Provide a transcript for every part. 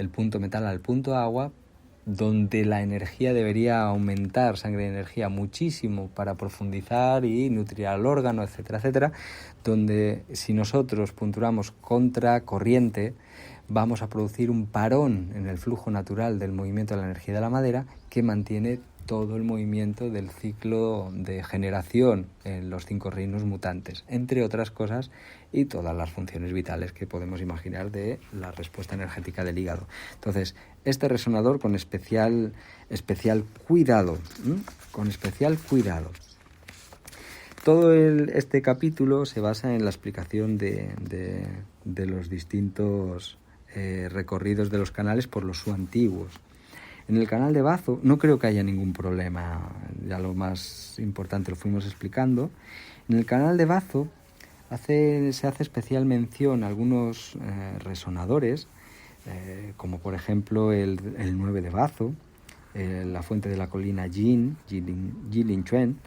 del punto metal al punto agua, donde la energía debería aumentar, sangre de energía, muchísimo para profundizar y nutrir al órgano, etcétera, etcétera, donde si nosotros punturamos contra corriente, vamos a producir un parón en el flujo natural del movimiento de la energía de la madera que mantiene todo el movimiento del ciclo de generación en los 5 reinos mutantes, entre otras cosas, y todas las funciones vitales que podemos imaginar de la respuesta energética del hígado. Entonces, este resonador con especial cuidado, Todo este capítulo se basa en la explicación de los distintos recorridos de los canales por los su-antiguos. En el canal de Bazo no creo que haya ningún problema, ya lo más importante lo fuimos explicando. En el canal de Bazo se hace especial mención a algunos resonadores, como por ejemplo el 9 de Bazo, la fuente de la colina Jilinchuan,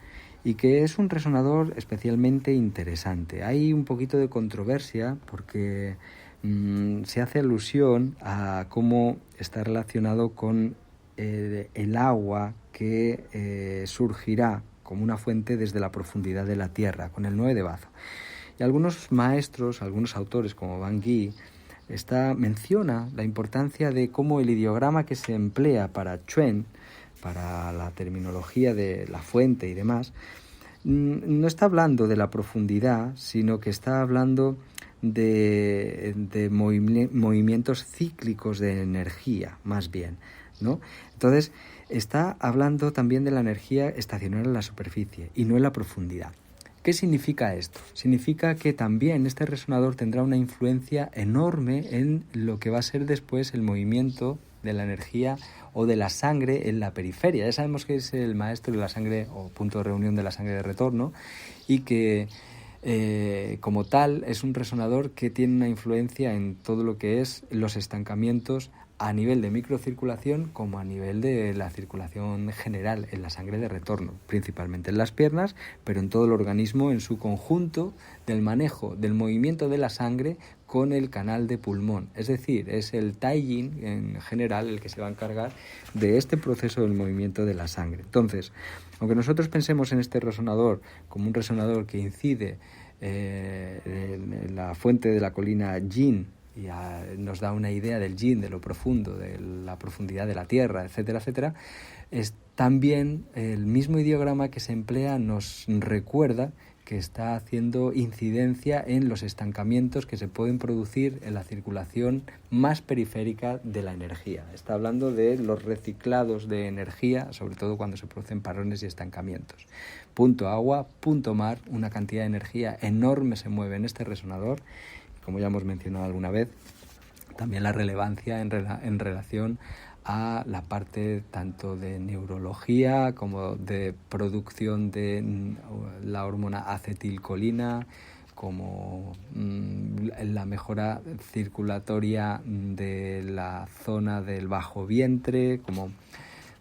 y que es un resonador especialmente interesante. Hay un poquito de controversia porque se hace alusión a cómo está relacionado con el agua que surgirá como una fuente desde la profundidad de la tierra, con el 9 de Bazo. Y algunos maestros, algunos autores como Van Gee, menciona la importancia de cómo el ideograma que se emplea para Chuen, para la terminología de la fuente y demás, no está hablando de la profundidad, sino que está hablando de movimientos cíclicos de energía, más bien, ¿no? Entonces, está hablando también de la energía estacionaria en la superficie y no en la profundidad. ¿Qué significa esto? Significa que también este resonador tendrá una influencia enorme en lo que va a ser después el movimiento de la energía o de la sangre en la periferia. Ya sabemos que es el maestro de la sangre o punto de reunión de la sangre de retorno y que como tal es un resonador que tiene una influencia en todo lo que es los estancamientos a nivel de microcirculación como a nivel de la circulación general en la sangre de retorno, principalmente en las piernas, pero en todo el organismo en su conjunto, del manejo del movimiento de la sangre con el canal de pulmón. Es decir, es el Taijin en general el que se va a encargar de este proceso del movimiento de la sangre. Entonces, aunque nosotros pensemos en este resonador como un resonador que incide en la fuente de la colina Jin, y nos da una idea del yin, de lo profundo, de la profundidad de la tierra, etcétera, etcétera, es también el mismo ideograma que se emplea nos recuerda que está haciendo incidencia en los estancamientos que se pueden producir en la circulación más periférica de la energía. Está hablando de los reciclados de energía, sobre todo cuando se producen parones y estancamientos. Punto agua, punto mar, una cantidad de energía enorme se mueve en este resonador. Como ya hemos mencionado alguna vez, también la relevancia en relación a la parte tanto de neurología como de producción de la hormona acetilcolina, como la mejora circulatoria de la zona del bajo vientre,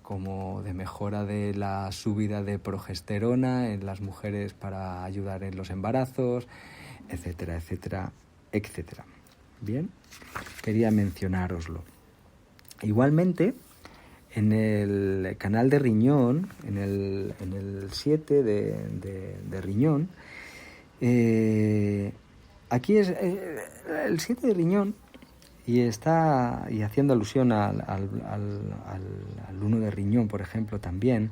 como de mejora de la subida de progesterona en las mujeres para ayudar en los embarazos, etcétera, etcétera, etcétera. Bien, quería mencionároslo. Igualmente, en el canal de riñón, en el 7 de riñón, aquí es el 7 de riñón y haciendo alusión al 1 de riñón, por ejemplo, también,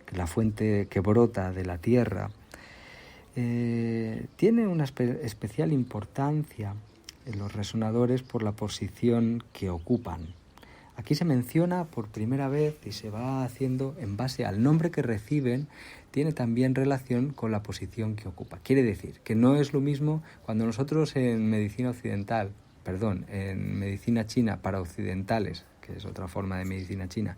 que la fuente que brota de la tierra, tiene una especial importancia en los resonadores por la posición que ocupan. Aquí se menciona por primera vez y se va haciendo en base al nombre que reciben, tiene también relación con la posición que ocupa. Quiere decir que no es lo mismo cuando nosotros en medicina china para occidentales, que es otra forma de medicina china,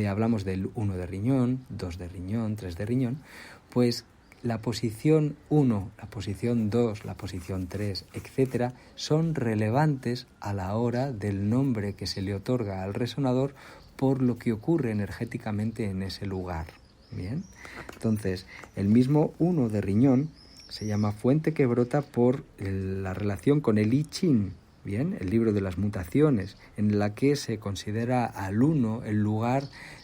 hablamos del 1 de riñón, 2 de riñón, 3 de riñón, pues la posición 1, la posición 2, la posición 3, etcétera, son relevantes a la hora del nombre que se le otorga al resonador por lo que ocurre energéticamente en ese lugar. Bien, entonces el mismo 1 de riñón se llama fuente que brota por la relación con el I Ching. bien, el libro de las mutaciones, en la que se considera al uno el lugar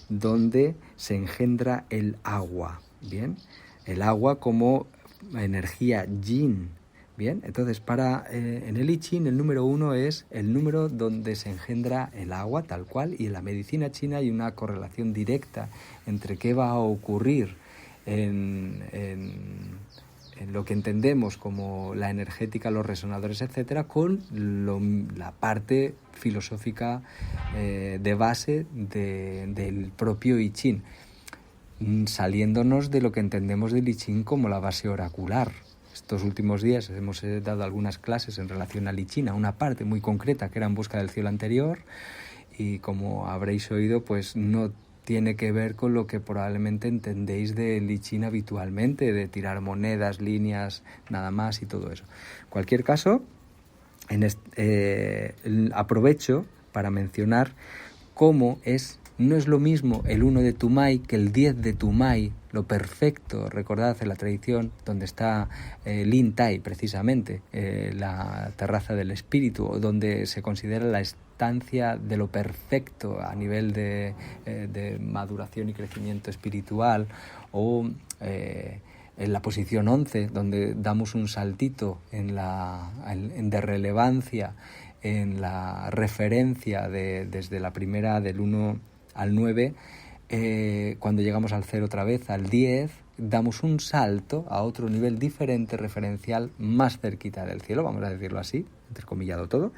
donde se engendra el agua, bien, el agua como energía yin. Bien, entonces en el I Ching el número 1 es el número donde se engendra el agua tal cual, y en la medicina china hay una correlación directa entre qué va a ocurrir en lo que entendemos como la energética, los resonadores, etcétera, con la parte filosófica de base del propio I Ching, saliéndonos de lo que entendemos del I Ching como la base oracular. Estos últimos días hemos dado algunas clases en relación al I Ching, a una parte muy concreta que era En busca del cielo anterior, y como habréis oído, pues no tiene que ver con lo que probablemente entendéis del I Ching habitualmente, de tirar monedas, líneas, nada más y todo eso. En cualquier caso, aprovecho para mencionar cómo no es lo mismo el 1 de Tumai que el 10 de Tumai, lo perfecto. Recordad en la tradición donde está Lin Tai, precisamente, la terraza del espíritu, donde se considera la estancia de lo perfecto a nivel de maduración y crecimiento espiritual, o en la posición 11, donde damos un saltito de relevancia en la referencia desde la primera del 1 al 9, cuando llegamos al 0 otra vez, al 10, damos un salto a otro nivel diferente, referencial, más cerquita del cielo, vamos a decirlo así, entrecomillado todo,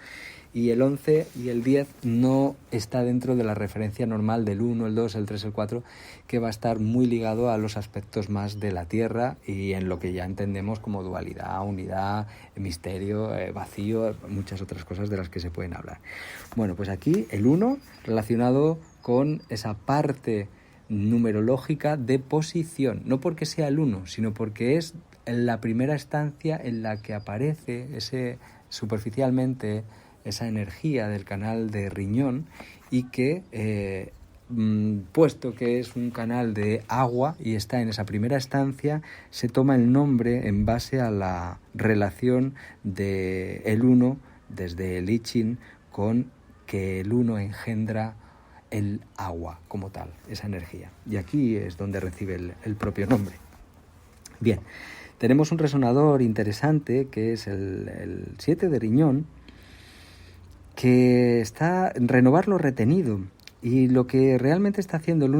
y el 11 y el 10 no está dentro de la referencia normal del 1, el 2, el 3, el 4, que va a estar muy ligado a los aspectos más de la Tierra y en lo que ya entendemos como dualidad, unidad, misterio, vacío, muchas otras cosas de las que se pueden hablar. Bueno, pues aquí el 1 relacionado con esa parte numerológica de posición, no porque sea el 1, sino porque es la primera estancia en la que aparece superficialmente esa energía del canal de riñón, y que puesto que es un canal de agua y está en esa primera estancia, se toma el nombre en base a la relación de el 1 desde el I Ching con que el 1 engendra el agua como tal, esa energía, y aquí es donde recibe el propio nombre. Bien, tenemos un resonador interesante que es el 7 de riñón, que está en renovar lo retenido, y lo que realmente está haciendo el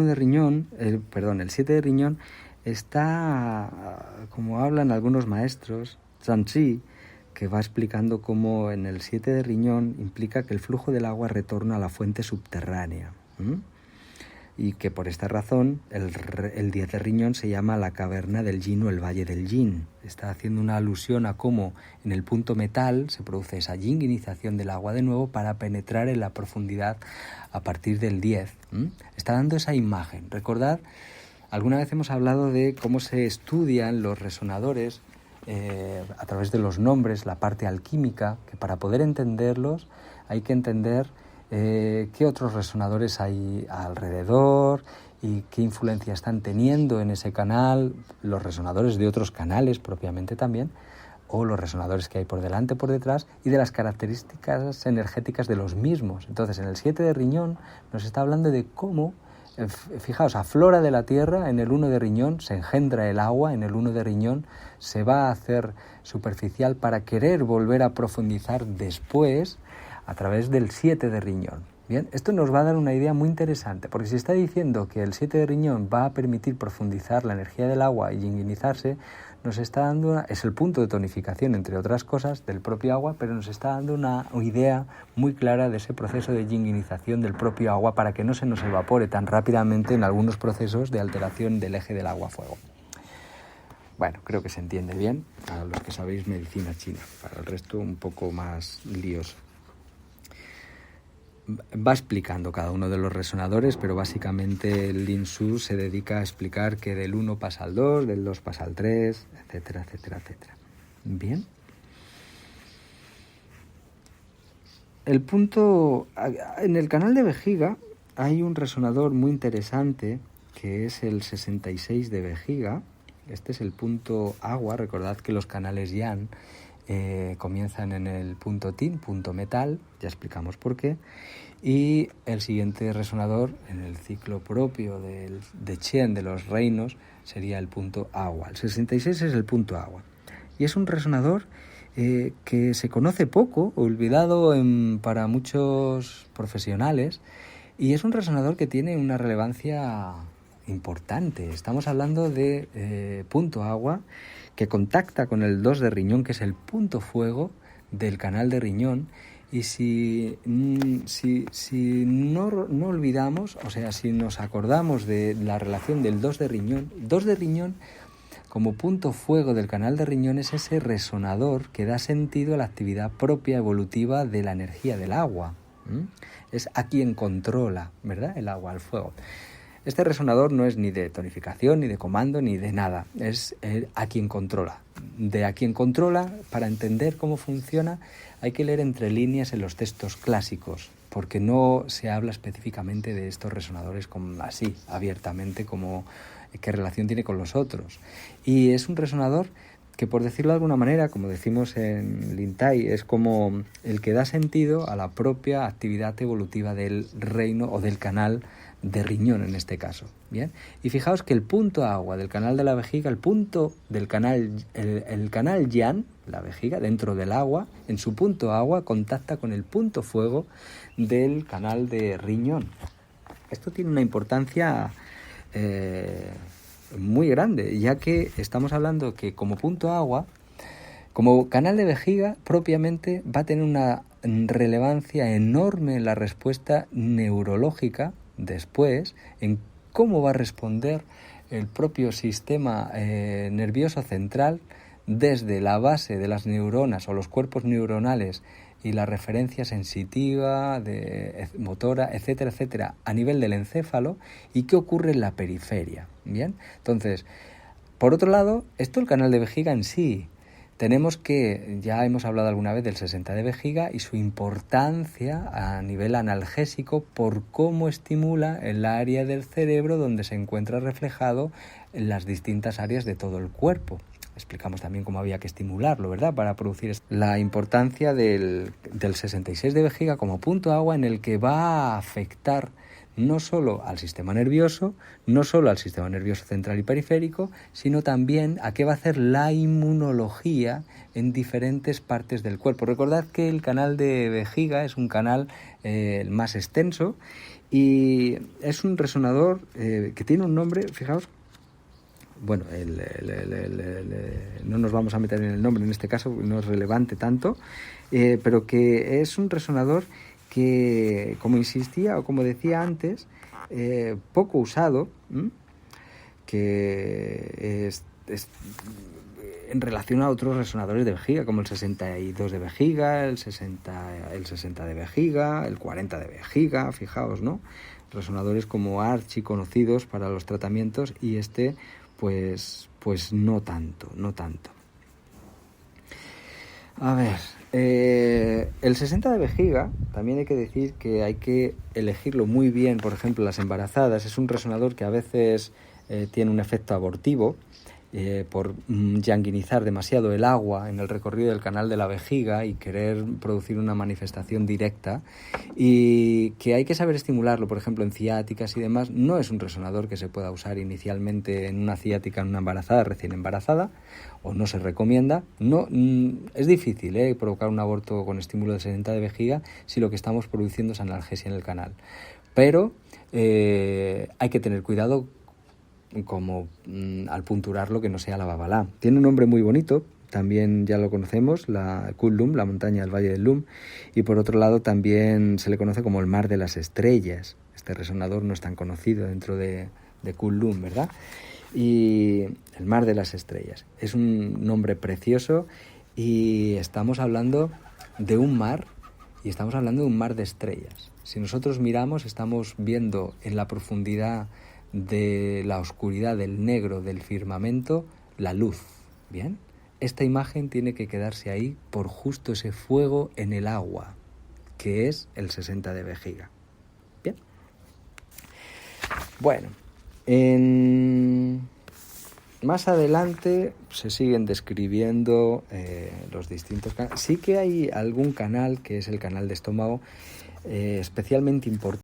7 de riñón está, como hablan algunos maestros, Zhanzi, que va explicando cómo en el 7 de riñón implica que el flujo del agua retorna a la fuente subterránea, y que por esta razón el 10 de riñón se llama la caverna del yin o el valle del yin. Está haciendo una alusión a cómo en el punto metal se produce esa yinginización del agua de nuevo para penetrar en la profundidad a partir del 10. Está dando esa imagen. Recordad, alguna vez hemos hablado de cómo se estudian los resonadores a través de los nombres, la parte alquímica, que para poder entenderlos hay que entender qué otros resonadores hay alrededor y qué influencia están teniendo en ese canal, los resonadores de otros canales propiamente también, o los resonadores que hay por delante, por detrás, y de las características energéticas de los mismos. Entonces, en el 7 de riñón nos está hablando de cómo, fijaos, aflora de la tierra, en el 1 de riñón se engendra el agua, en el 1 de riñón se va a hacer superficial para querer volver a profundizar después, a través del 7 de riñón. Bien, esto nos va a dar una idea muy interesante, porque si está diciendo que el 7 de riñón va a permitir profundizar la energía del agua y yinginizarse, nos está dando es el punto de tonificación, entre otras cosas, del propio agua, pero nos está dando una idea muy clara de ese proceso de yinginización del propio agua para que no se nos evapore tan rápidamente en algunos procesos de alteración del eje del agua-fuego. Bueno, creo que se entiende bien a los que sabéis medicina china, para el resto un poco más lioso. Va explicando cada uno de los resonadores, pero básicamente el Lin Shu se dedica a explicar que del 1 pasa al 2, del 2 pasa al 3, etcétera, etcétera, etcétera. Bien. El punto... En el canal de vejiga hay un resonador muy interesante que es el 66 de vejiga. Este es el punto agua. Recordad que los canales yang comienzan en el punto tin, punto metal, ya explicamos por qué, y el siguiente resonador en el ciclo propio de Chen, de los reinos, sería el punto agua. El 66 es el punto agua y es un resonador que se conoce poco, olvidado para muchos profesionales, y es un resonador que tiene una relevancia importante. Estamos hablando de punto agua que contacta con el 2 de riñón, que es el punto fuego del canal de riñón, y si no olvidamos, o sea, si nos acordamos de la relación del 2 de riñón como punto fuego del canal de riñón es ese resonador que da sentido a la actividad propia evolutiva de la energía del agua. Es a quien controla, ¿verdad?, el agua, el fuego. Este resonador no es ni de tonificación, ni de comando, ni de nada. Es a quien controla. De a quien controla, para entender cómo funciona, hay que leer entre líneas en los textos clásicos, porque no se habla específicamente de estos resonadores así, abiertamente, como qué relación tiene con los otros. Y es un resonador que, por decirlo de alguna manera, como decimos en Lintai, es como el que da sentido a la propia actividad evolutiva del reino o del canal de riñón en este caso. Bien, y fijaos que el punto agua del canal de la vejiga, el punto del canal, el canal yang, la vejiga, dentro del agua, en su punto agua contacta con el punto fuego del canal de riñón. Esto tiene una importancia muy grande, ya que estamos hablando que como punto agua, como canal de vejiga propiamente, va a tener una relevancia enorme en la respuesta neurológica después, en cómo va a responder el propio sistema nervioso central desde la base de las neuronas o los cuerpos neuronales y la referencia sensitiva, motora, etcétera, etcétera, a nivel del encéfalo, y qué ocurre en la periferia. Bien, entonces, por otro lado, esto el canal de vejiga en sí. Tenemos que, ya hemos hablado alguna vez del 60 de vejiga y su importancia a nivel analgésico por cómo estimula el área del cerebro donde se encuentra reflejado en las distintas áreas de todo el cuerpo. Explicamos también cómo había que estimularlo, ¿verdad?, para producir la importancia del 66 de vejiga como punto agua, en el que va a afectar no solo al sistema nervioso, no solo al sistema nervioso central y periférico, sino también a qué va a hacer la inmunología en diferentes partes del cuerpo. Recordad que el canal de vejiga es un canal más extenso y es un resonador que tiene un nombre, fijaos. Bueno, no nos vamos a meter en el nombre en este caso, no es relevante tanto, pero que es un resonador que, como insistía o como decía antes, poco usado, que es en relación a otros resonadores de vejiga, como el 62 de vejiga, el 60 de vejiga, el 40 de vejiga, fijaos, ¿no? Resonadores como archiconocidos para los tratamientos, y este pues no tanto. A ver, el 60 de vejiga, también hay que decir que hay que elegirlo muy bien. Por ejemplo, las embarazadas, es un resonador que a veces tiene un efecto abortivo por yanguinizar demasiado el agua en el recorrido del canal de la vejiga y querer producir una manifestación directa, y que hay que saber estimularlo. Por ejemplo, en ciáticas y demás, no es un resonador que se pueda usar inicialmente en una ciática en una embarazada, recién embarazada, o no se recomienda. No, es difícil provocar un aborto con estímulo de 60 de vejiga si lo que estamos produciendo es analgesia en el canal, pero hay que tener cuidado como al punturarlo, que no sea la babalá. Tiene un nombre muy bonito, también ya lo conocemos, la Kullum, la montaña del Valle del Lum, y por otro lado también se le conoce como el Mar de las Estrellas. Este resonador no es tan conocido dentro de Kullum, ¿verdad? Y el Mar de las Estrellas es un nombre precioso, y estamos hablando de un mar, y estamos hablando de un mar de estrellas. Si nosotros miramos, estamos viendo en la profundidad de la oscuridad, del negro, del firmamento, la luz. Bien, esta imagen tiene que quedarse ahí por justo ese fuego en el agua, que es el 60 de vejiga. Bien. Bueno, Más adelante se siguen describiendo los distintos canales. Sí que hay algún canal, que es el canal de estómago, especialmente importante